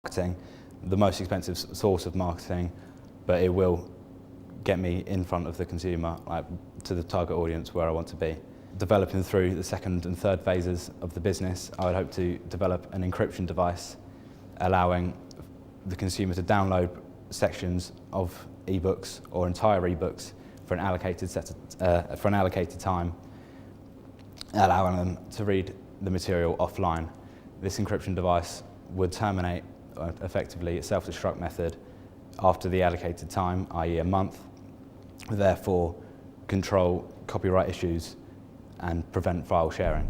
marketing, the most expensive source of marketing, but it will get me in front of the consumer, like to the target audience where I want to be. Developing through the second and third phases of the business, I would hope to develop an encryption device allowing the consumer to download sections of ebooks or entire ebooks for an allocated time, allowing them to read the material offline. This encryption device would terminate effectively a self-destruct method after the allocated time, i.e. a month, therefore control copyright issues and prevent file sharing.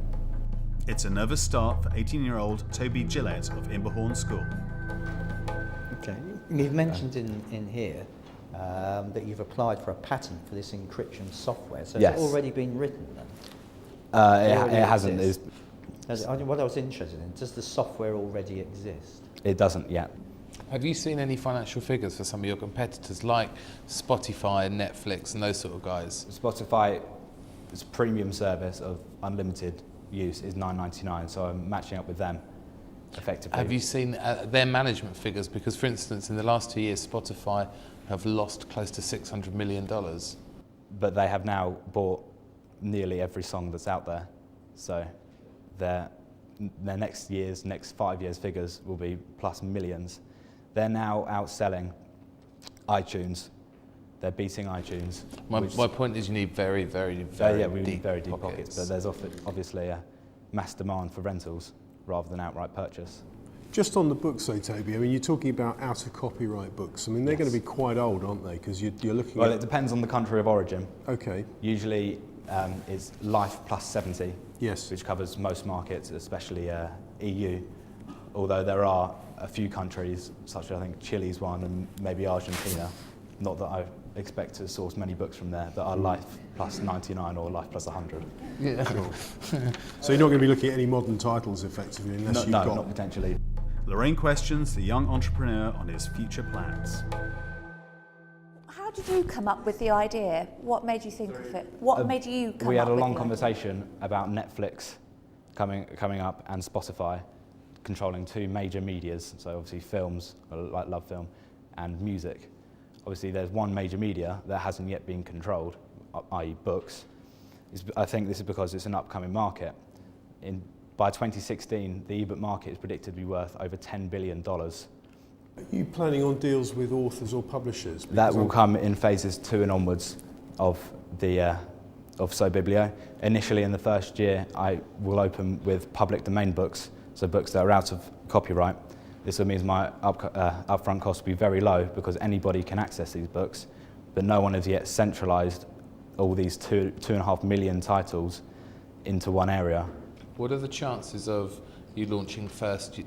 It's a nervous start for 18-year-old Toby Gillett of Imberhorn School. Okay. You've mentioned in here that you've applied for a patent for this encryption software. So yes. Has it already been written then? It hasn't. What I was interested in, does the software already exist? It doesn't yet. Have you seen any financial figures for some of your competitors like Spotify and Netflix and those sort of guys? Spotify's premium service of unlimited use is $9.99, so I'm matching up with them effectively. Have you seen their management figures? Because, for instance, in the last 2 years, Spotify have lost close to $600 million. But they have now bought nearly every song that's out there, so their next 5 years figures will be plus millions. They're now outselling iTunes. They're beating iTunes. My point is you need very, very, we need very deep pockets, but there's obviously a mass demand for rentals rather than outright purchase. Just on the books though, Toby, I mean, you're talking about out of copyright books. I mean, they're going to be quite old, aren't they? Because you're looking Well, it depends on the country of origin. Okay. Usually it's life plus 70, yes, which covers most markets, especially EU, although there are a few countries, such as I think Chile's one and maybe Argentina, not that I expect to source many books from there, that are life plus 99 or life plus 100. Yeah. Sure. So you're not going to be looking at any modern titles effectively unless you've got... No, not potentially. Lorraine questions the young entrepreneur on his future plans. How did you come up with the idea? What made you think of it? What made you come up with it? We had a long conversation about Netflix coming up and Spotify controlling two major medias, so obviously films, like Love Film, and music. Obviously there's one major media that hasn't yet been controlled, i.e. books. I think this is because it's an upcoming market. By 2016, the ebook market is predicted to be worth over $10 billion. Are you planning on deals with authors or publishers? That will come in phases 2 and onwards of So Biblio. Initially in the first year, I will open with public domain books, so books that are out of copyright. This means my upfront costs will be very low because anybody can access these books, but no one has yet centralised all these 2.5 million titles into one area. What are the chances of you launching first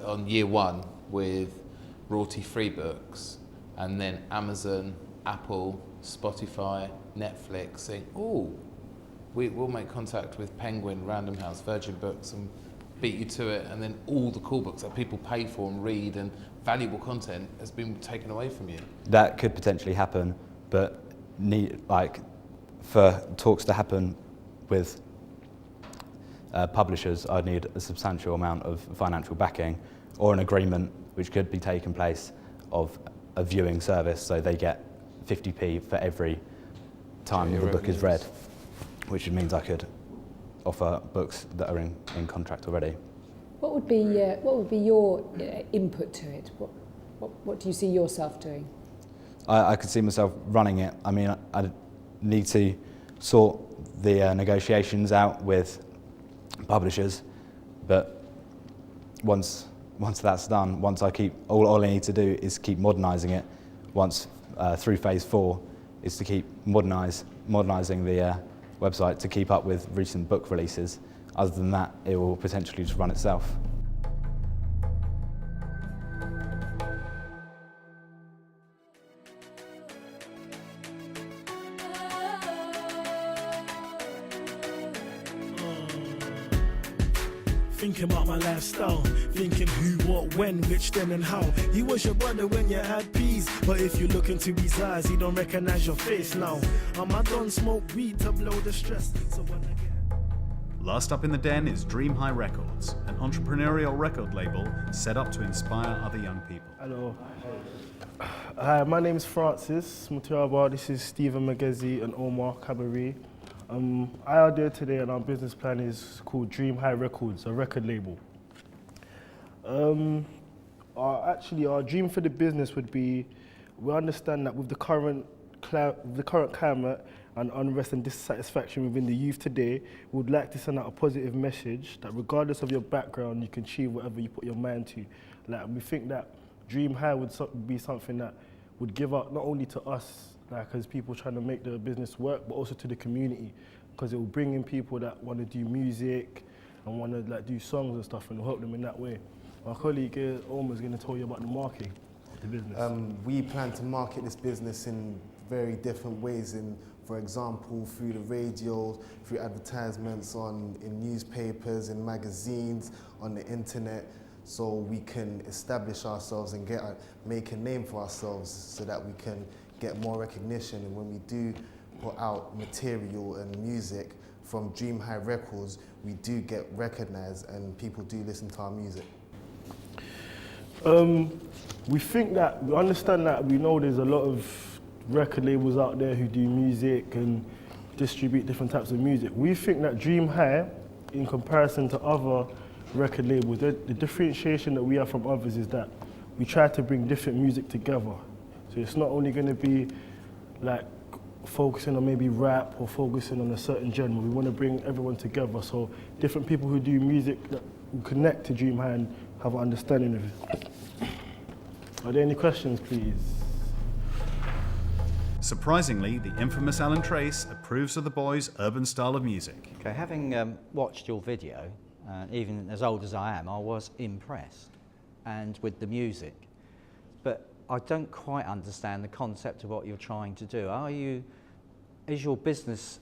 on year 1 with royalty-free books, and then Amazon, Apple, Spotify, Netflix saying, "Oh, we'll make contact with Penguin, Random House, Virgin Books, and beat you to it," and then all the cool books that people pay for and read and valuable content has been taken away from you? That could potentially happen, but for talks to happen with publishers, I'd need a substantial amount of financial backing or an agreement which could be taken place of a viewing service, so they get 50p for every time the book is read, which means I could offer books that are in contract already. What would be your input to it? What do you see yourself doing? I could see myself running it. I mean, I need to sort the negotiations out with publishers, but once that's done, all I need to do is keep modernising it. Once through phase 4 is to keep modernising the website to keep up with recent book releases. Other than that, it will potentially just run itself. Thinking about my lifestyle, thinking who, what, when, which, then and how. He was your brother when you had peas, but if you look into his eyes, he don't recognize your face now. I don't smoke weed to blow the stress, so when I get... Last up in the den is Dream High Records, an entrepreneurial record label set up to inspire other young people. Hello. Hi, my name is Francis Mutuaba. This is Stephen Magezi and Omar Cabaret. Our idea today and our business plan is called Dream High Records, a record label. Our dream for the business would be, we understand that with the current climate and unrest and dissatisfaction within the youth today, we would like to send out a positive message that regardless of your background, you can achieve whatever you put your mind to. Like, we think that Dream High would be something that would give up not only to us, like as people trying to make the business work, but also to the community, because it will bring in people that want to do music and want to like do songs and stuff, and it'll help them in that way. My colleague Omar is going to tell you about the marketing of the business. We plan to market this business in very different ways, for example, through the radio, through advertisements in newspapers, in magazines, on the internet, so we can establish ourselves and make a name for ourselves so that we can get more recognition. And when we do put out material and music from Dream High Records, we do get recognized and people do listen to our music. We understand that, we know there's a lot of record labels out there who do music and distribute different types of music. We think that Dream High, in comparison to other record labels, the differentiation that we have from others is that we try to bring different music together. So it's not only going to be like focusing on maybe rap or focusing on a certain genre. We want to bring everyone together, so different people who do music that will connect to Dream High and have an understanding of it. Are there any questions, please? Surprisingly, the infamous Alan Trace approves of the boys' urban style of music. Okay, having watched your video, even as old as I am, I was impressed, and with the music. But I don't quite understand the concept of what you're trying to do. Is your business,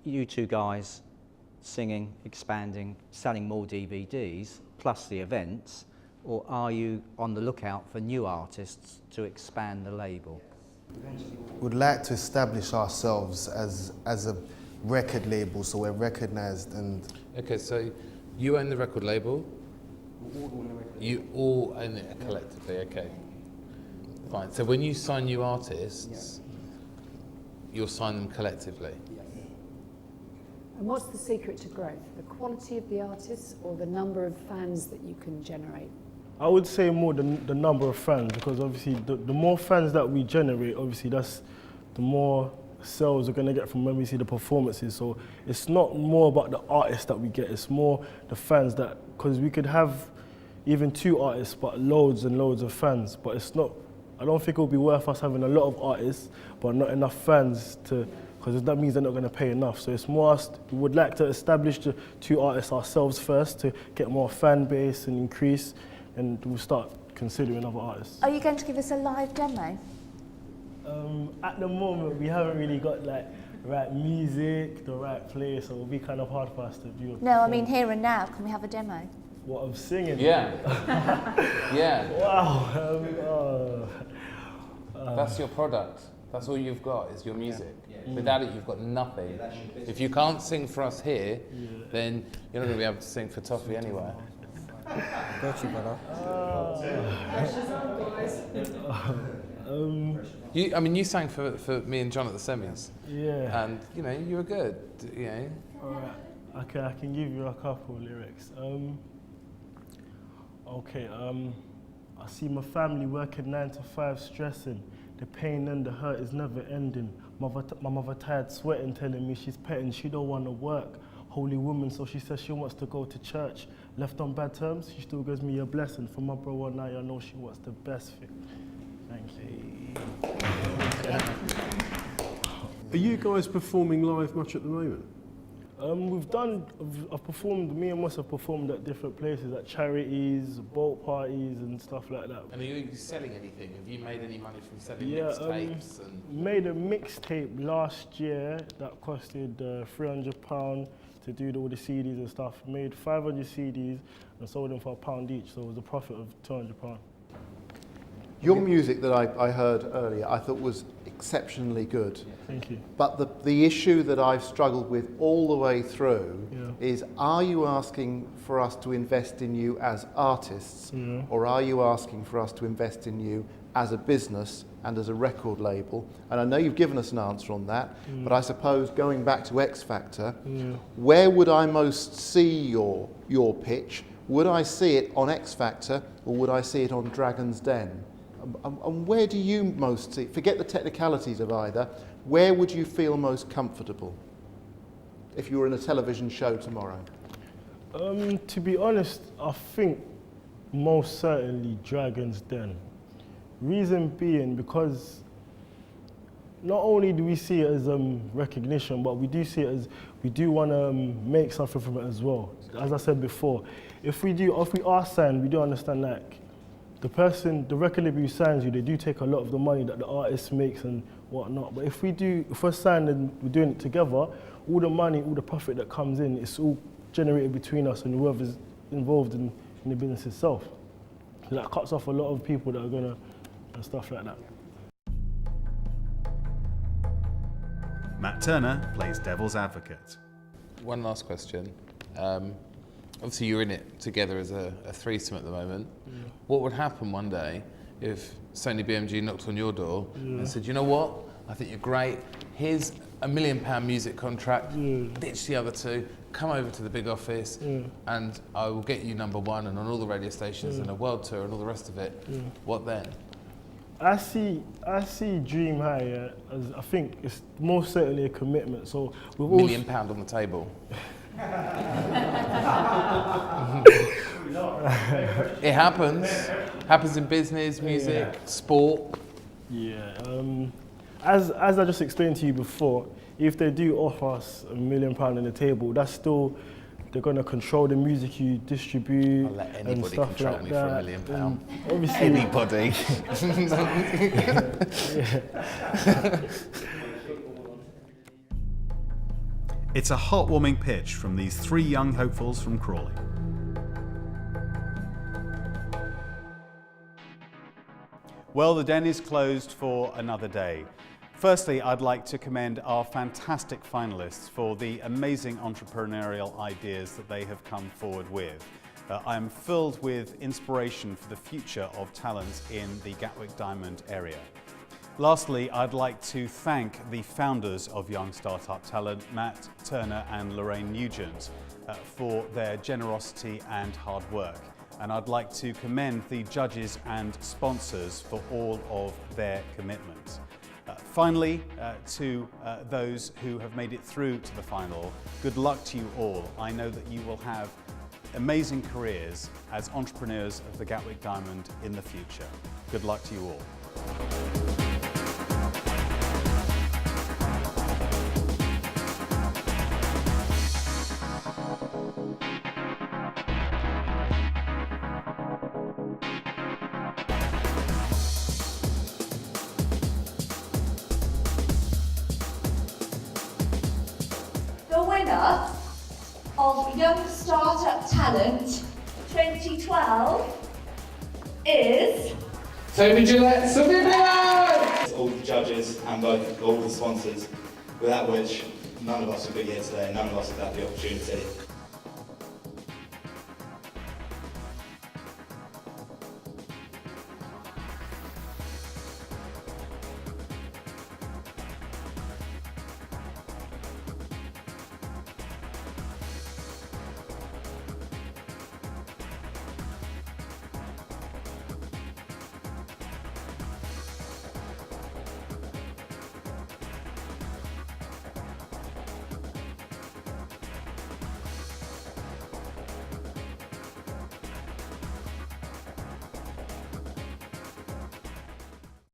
you two guys, singing, expanding, selling more DVDs, plus the events, or are you on the lookout for new artists to expand the label? We'd like to establish ourselves as a record label, so we're recognized and... Okay, so you own the record label? You all own it collectively, okay. Fine, so when you sign new artists, you'll sign them collectively? And what's the secret to growth? The quality of the artists or the number of fans that you can generate? I would say more the number of fans, because obviously the more fans that we generate, obviously that's the more sales we're going to get from when we see the performances. So it's not more about the artists that we get, it's more the fans that, because we could have even 2 artists but loads and loads of fans, but it's not, I don't think it would be worth us having a lot of artists but not enough fans to, because that means they're not going to pay enough. So it's more us, we would like to establish the 2 artists ourselves first to get more fan base and increase, and we'll start considering other artists. Are you going to give us a live demo? At the moment, we haven't really got like right music, the right place, so it'll be kind of hard for us to do. No, I mean here and now. Can we have a demo? What, of singing? Yeah. Yeah. Wow. That's your product. That's all you've got is your music. Without it, you've got nothing. If you can't sing for us here, then you're not going to be able to sing for Toffee anywhere. Got you, brother. I mean, you sang for me and John at the semis. Yeah. And, you know, you were good, you know. All right. Okay, I can give you a couple lyrics. I see my family working 9 to 5, stressing. The pain and the hurt is never ending. My mother tired sweating, telling me she's petting, she don't want to work. Holy woman, so she says she wants to go to church. Left on bad terms, she still gives me a blessing. For my bro and I know she wants the best thing. Thank you. Are you guys performing live much at the moment? I've performed, me and Moss have performed at different places, at charities, boat parties and stuff like that. And are you selling anything? Have you made any money from selling mixtapes? Made a mixtape last year that costed £300 to do all the CDs and stuff. Made 500 CDs and sold them for £1 each, so it was a profit of £200. Your music that I heard earlier, I thought was exceptionally good. Thank you. But the issue that I've struggled with all the way through is, are you asking for us to invest in you as artists, or are you asking for us to invest in you as a business and as a record label? And I know you've given us an answer on that, but I suppose going back to X Factor, where would I most see your pitch? Would I see it on X Factor, or would I see it on Dragon's Den? And where do you most see, forget the technicalities of either, where would you feel most comfortable if you were in a television show tomorrow? To be honest, I think most certainly Dragon's Den. Reason being because not only do we see it as recognition, but we do see it as, we do want to make something from it as well. As I said before, if we are signed, we do understand like the record label who signs you, they do take a lot of the money that the artist makes and whatnot. But if we're signed and we're doing it together, all the money, all the profit that comes in, it's all generated between us and whoever's involved in the business itself. So that cuts off a lot of people that are gonna, and stuff like that. Matt Turner plays devil's advocate. One last question. Obviously you're in it together as a threesome at the moment. What would happen one day if Sony BMG knocked on your door and said, you know what, I think you're great, here's £1 million music contract, ditch the other two, come over to the big office and I will get you #1 and on all the radio stations and a world tour and all the rest of it. What then? I see Dream High as, I think it's most certainly a commitment. So we've £1 million on the table. It happens in business, music, sport. Yeah, as I just explained to you before, if they do offer us £1 million on the table, that's still, they're going to control the music you distribute. I'll let and anybody stuff control like me that. for £1 million. Obviously, Anybody. It's a heartwarming pitch from these 3 young hopefuls from Crawley. Well, the Den is closed for another day. Firstly, I'd like to commend our fantastic finalists for the amazing entrepreneurial ideas that they have come forward with. I am filled with inspiration for the future of talent in the Gatwick Diamond area. Lastly, I'd like to thank the founders of Young Startup Talent, Matt Turner and Lorraine Nugent, for their generosity and hard work. And I'd like to commend the judges and sponsors for all of their commitment. Finally, to those who have made it through to the final, good luck to you all. I know that you will have amazing careers as entrepreneurs of the Gatwick Diamond in the future. Good luck to you all. The winner of Young Startup Talent 2012 is... Toby Gillette, all the judges and all the sponsors, without which none of us would be here today, none of us would have the opportunity.